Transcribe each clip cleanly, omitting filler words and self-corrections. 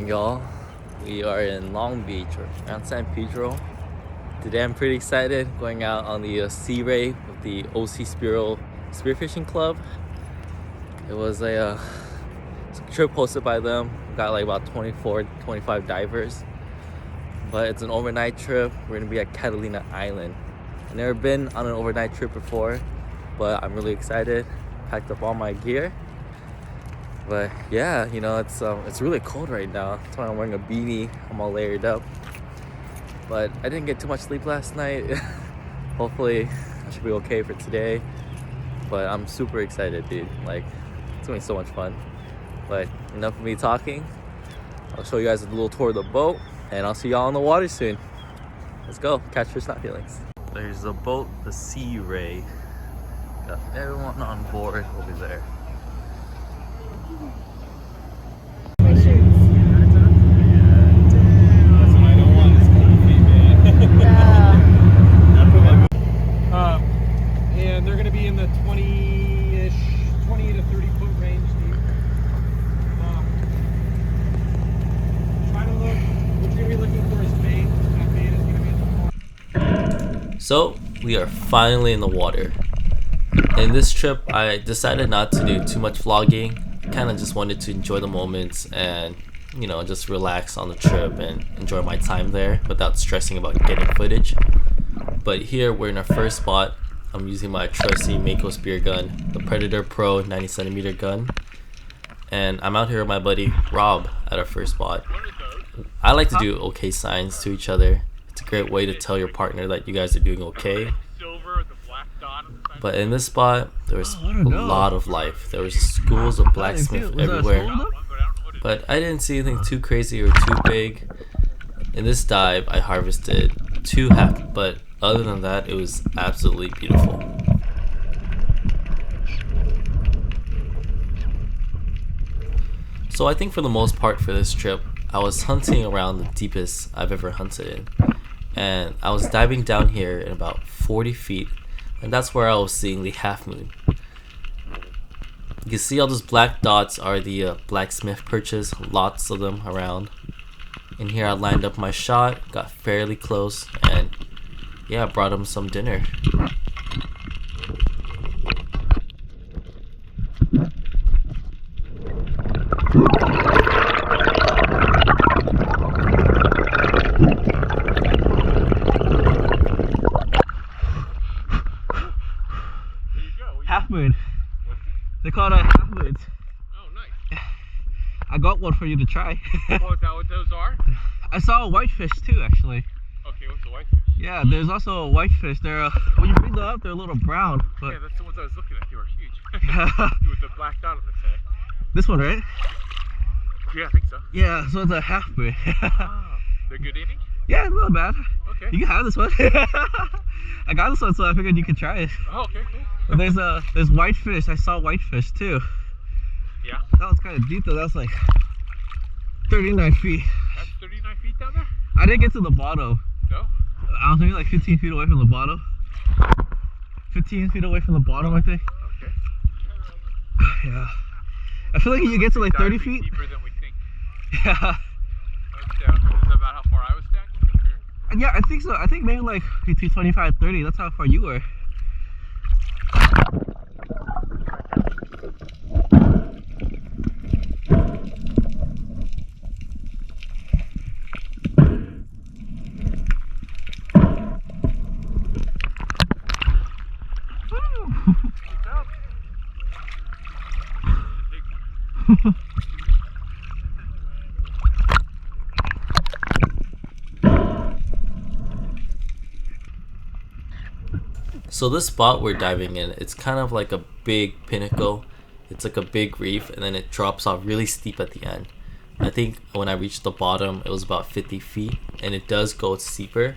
y'all. We are in Long Beach, or around San Pedro. Today I'm pretty excited, going out on the Cee Ray with the OC Spearo Spearfishing Club. It was a trip hosted by them. Got like about 25 divers. But it's an overnight trip. We're gonna be at Catalina Island. I've never been on an overnight trip before, but I'm really excited. Packed up all my gear. But yeah, you know, it's really cold right now. That's why I'm wearing a beanie. I'm all layered up. But I didn't get too much sleep last night. Hopefully I should be okay for today. But I'm super excited, dude. Like, it's gonna be so much fun. But enough of me talking. I'll show you guys a little tour of the boat, and I'll see y'all on the water soon. Let's go, catch fish, not feelings. There's the boat, the Cee Ray. Got everyone on board over there. And they're going to be in the 20 to 30 foot range deep. Try to look, what you're going to be looking for is bait. That bait is going to be in the water. So we are finally in the water. In this trip, I decided not to do too much vlogging. Kind of just wanted to enjoy the moments and, you know, just relax on the trip and enjoy my time there without stressing about getting footage. But here we're in our first spot. I'm using my trusty Mako spear gun, the Predator Pro 90cm gun. And I'm out here with my buddy Rob at our first spot. I like to do okay signs to each other. It's a great way to tell your partner that you guys are doing okay. But in this spot, there was a lot of life. There was schools of blacksmith everywhere. But I didn't see anything too crazy or too big. In this dive, I harvested 2 half, but other than that, it was absolutely beautiful. So I think for the most part for this trip, I was hunting around the deepest I've ever hunted in. And I was diving down here in about 40 feet, and that's where I was seeing the Halfmoon. You can see all those black dots are the blacksmith perches, lots of them around. In here I lined up my shot, got fairly close, and yeah, I brought him some dinner. Halfmoon. They call it a halfmoon. Oh, nice. I got one for you to try. Oh, is that what those are? I saw a whitefish too, actually. Okay, what's the whitefish? Yeah, there's also a whitefish. They're when you bring them up, they're a little brown. But Yeah, that's the ones I was looking at. They were huge. With the black dot on its head. this one, right? Yeah, I think so. Yeah, so it's a halfmoon. Oh, they're good eating? Yeah, it's not bad. Okay. You can have this one. I got this one, so I figured you could try it. Oh, okay, cool. But there's whitefish. I saw whitefish too. Yeah. That was kind of deep though. That was like 39 feet. That's 39 feet down there? I didn't get to the bottom. No? I was maybe like 15 feet away from the bottom. 15 feet away from the bottom, I think. Okay. Yeah. I feel like you get to like 30 feet. Deeper than we think. Yeah. Is that about how far I was down, you think? Or? Yeah, I think so. I think maybe like between 25 and 30. That's how far you were. So this spot we're diving in, it's kind of like a big pinnacle. It's like a big reef, and then it drops off really steep at the end. I think when I reached the bottom, it was about 50 feet, and it does go steeper.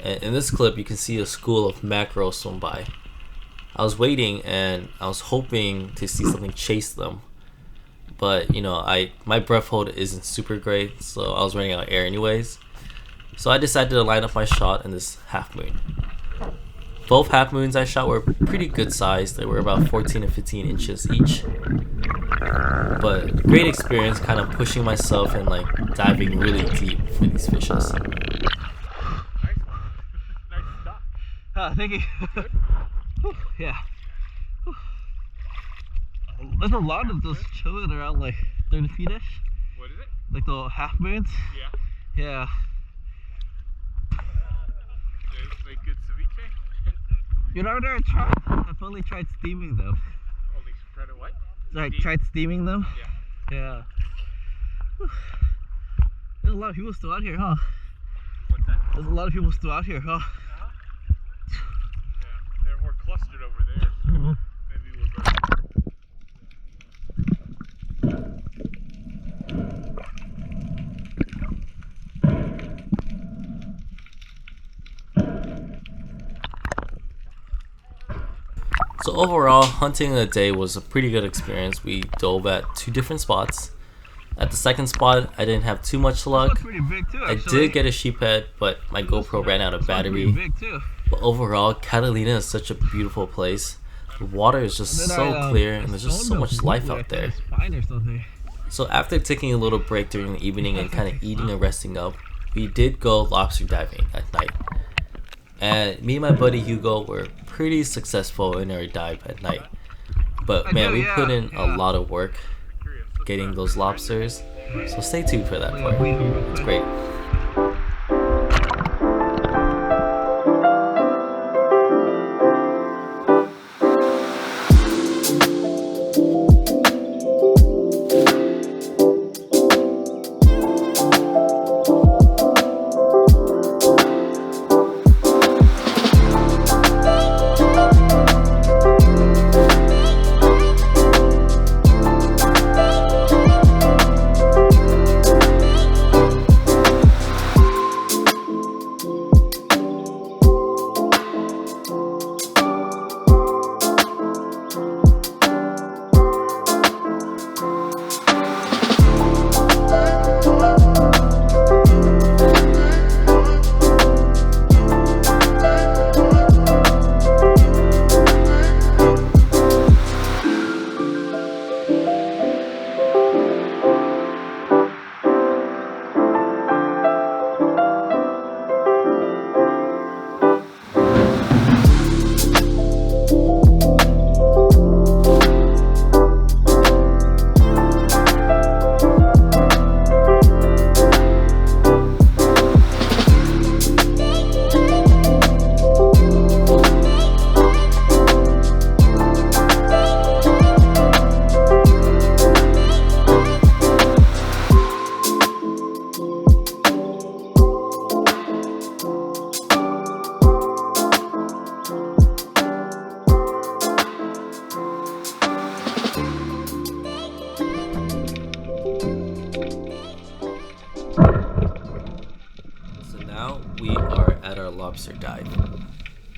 And in this clip, you can see a school of mackerel swim by. I was waiting, and I was hoping to see something chase them. But, you know, my breath hold isn't super great, so I was running out of air anyways. So I decided to line up my shot in this halfmoon. Both halfmoons I shot were pretty good size. They were about 14 and 15 inches each. But great experience, kind of pushing myself and like diving really deep for these fishes. Nice stop. Thank you. Yeah. There's a lot of those chilling around like 30 feet-ish. What is it? Like the half moons. Yeah. Yeah. They make good ceviche? You know, I've only tried steaming them. Only tried it what? I tried steaming them. Yeah. Yeah. There's a lot of people still out here, huh? What's that? There's a lot of people still out here, huh? Yeah, they're more clustered over there. So maybe we'll go. So overall, hunting in the day was a pretty good experience. We dove at 2 different spots. At the second spot, I didn't have too much luck. That's pretty big too, I actually. did get a sheephead, but my GoPro ran out of battery. Pretty big too. But overall, Catalina is such a beautiful place. The water is just so clear, and there's just so much life out there. So after taking a little break during the evening and kind of eating and resting up, we did go lobster diving at night. And me and my buddy Hugo were pretty successful in our dive at night. But man, we put in a lot of work getting those lobsters. So stay tuned for that part. It's great. Lobster dive.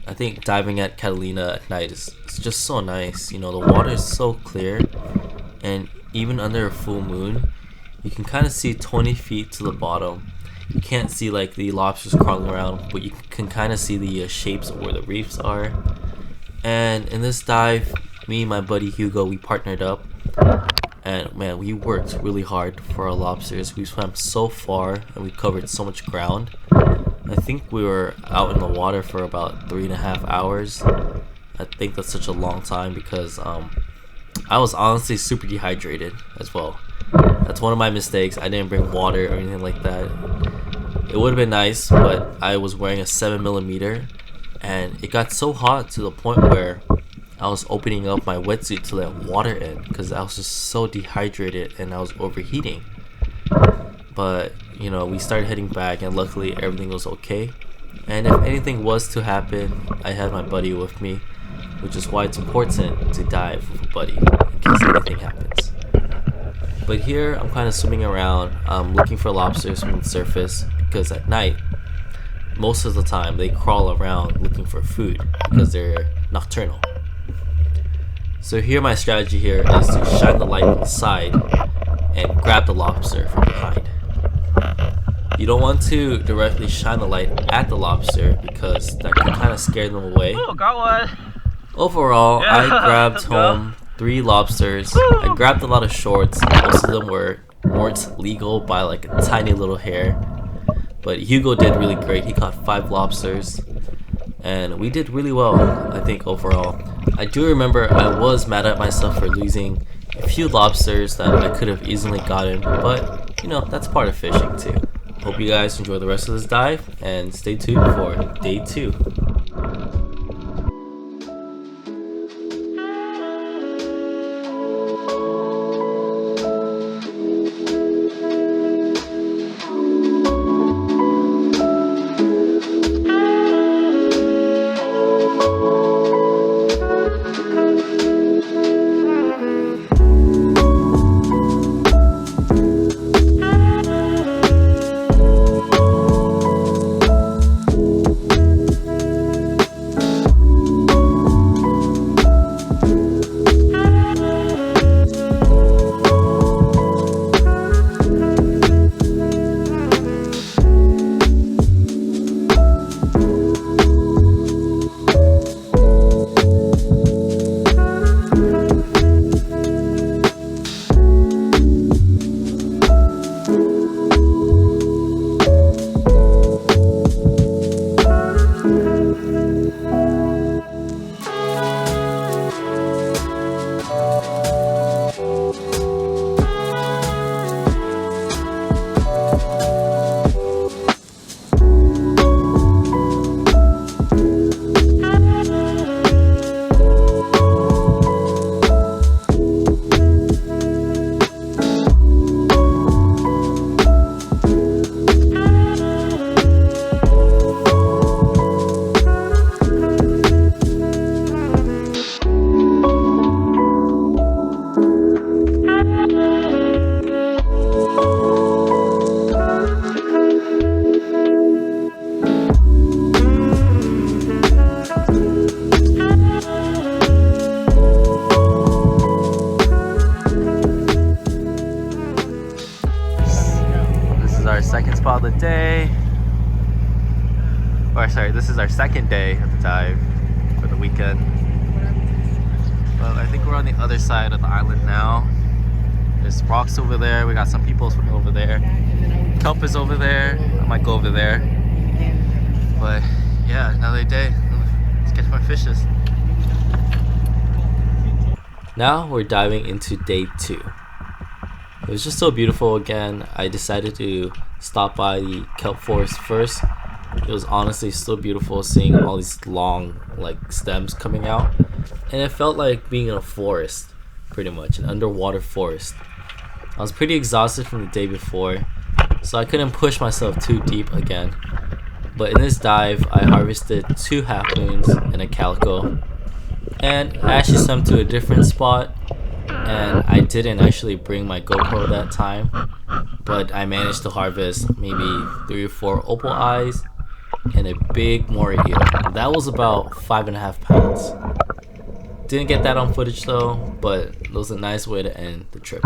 I think diving at Catalina at night is just so nice. You know, the water is so clear, and even under a full moon, you can kind of see 20 feet to the bottom. You can't see like the lobsters crawling around, but you can kind of see the shapes of where the reefs are. And in this dive, me and my buddy Hugo, we partnered up, and man, we worked really hard for our lobsters. We swam so far and we covered so much ground. I think we were out in the water for about 3.5 hours. I think that's such a long time because I was honestly super dehydrated as well. That's one of my mistakes. I didn't bring water or anything like that. It would have been nice, but I was wearing a 7mm, and it got so hot to the point where I was opening up my wetsuit to let water in because I was just so dehydrated and I was overheating. But you know, we started heading back, and luckily everything was okay. And if anything was to happen, I had my buddy with me, which is why it's important to dive with a buddy in case anything happens. But here I'm kind of swimming around, looking for lobsters from the surface, because at night, most of the time they crawl around looking for food because they're nocturnal. So here my strategy here is to shine the light on the side and grab the lobster from behind. You don't want to directly shine the light at the lobster because that can kind of scare them away. Oh, got one. Overall, I grabbed home 3 lobsters. I grabbed a lot of shorts. Most of them weren't legal by like a tiny little hair. But Hugo did really great. He caught 5 lobsters. And we did really well, I think, overall. I do remember I was mad at myself for losing a few lobsters that I could have easily gotten. But, you know, that's part of fishing too. Hope you guys enjoy the rest of this dive. And stay tuned for day 2. Second spot of the day, or sorry, this is our second day of the dive for the weekend. Well, I think we're on the other side of the island now. There's rocks over there. We got some people swimming over there. Kelp is over there. I might go over there. But yeah, another day. Let's catch my fishes. Now we're diving into day 2. It was just so beautiful again. I decided to stop by the kelp forest first. It was honestly so beautiful seeing all these long like stems coming out, and it felt like being in a forest, pretty much an underwater forest. I was pretty exhausted from the day before, so I couldn't push myself too deep again. But in this dive, I harvested 2 half moons and a calico, and I actually swam to a different spot. And I didn't actually bring my GoPro that time, but I managed to harvest maybe 3 or 4 Opaleyes and a big Moray Eel. That was about 5.5 pounds. Didn't get that on footage though, but it was a nice way to end the trip.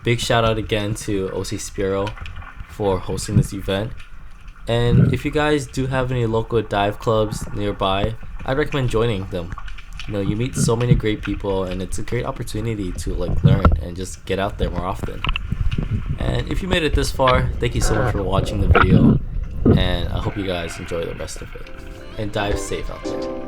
Big shout out again to OC Spearo for hosting this event. And if you guys do have any local dive clubs nearby, I'd recommend joining them. You know, you meet so many great people, and it's a great opportunity to like learn and just get out there more often. And if you made it this far, thank you so much for watching the video, and I hope you guys enjoy the rest of it and dive safe out there.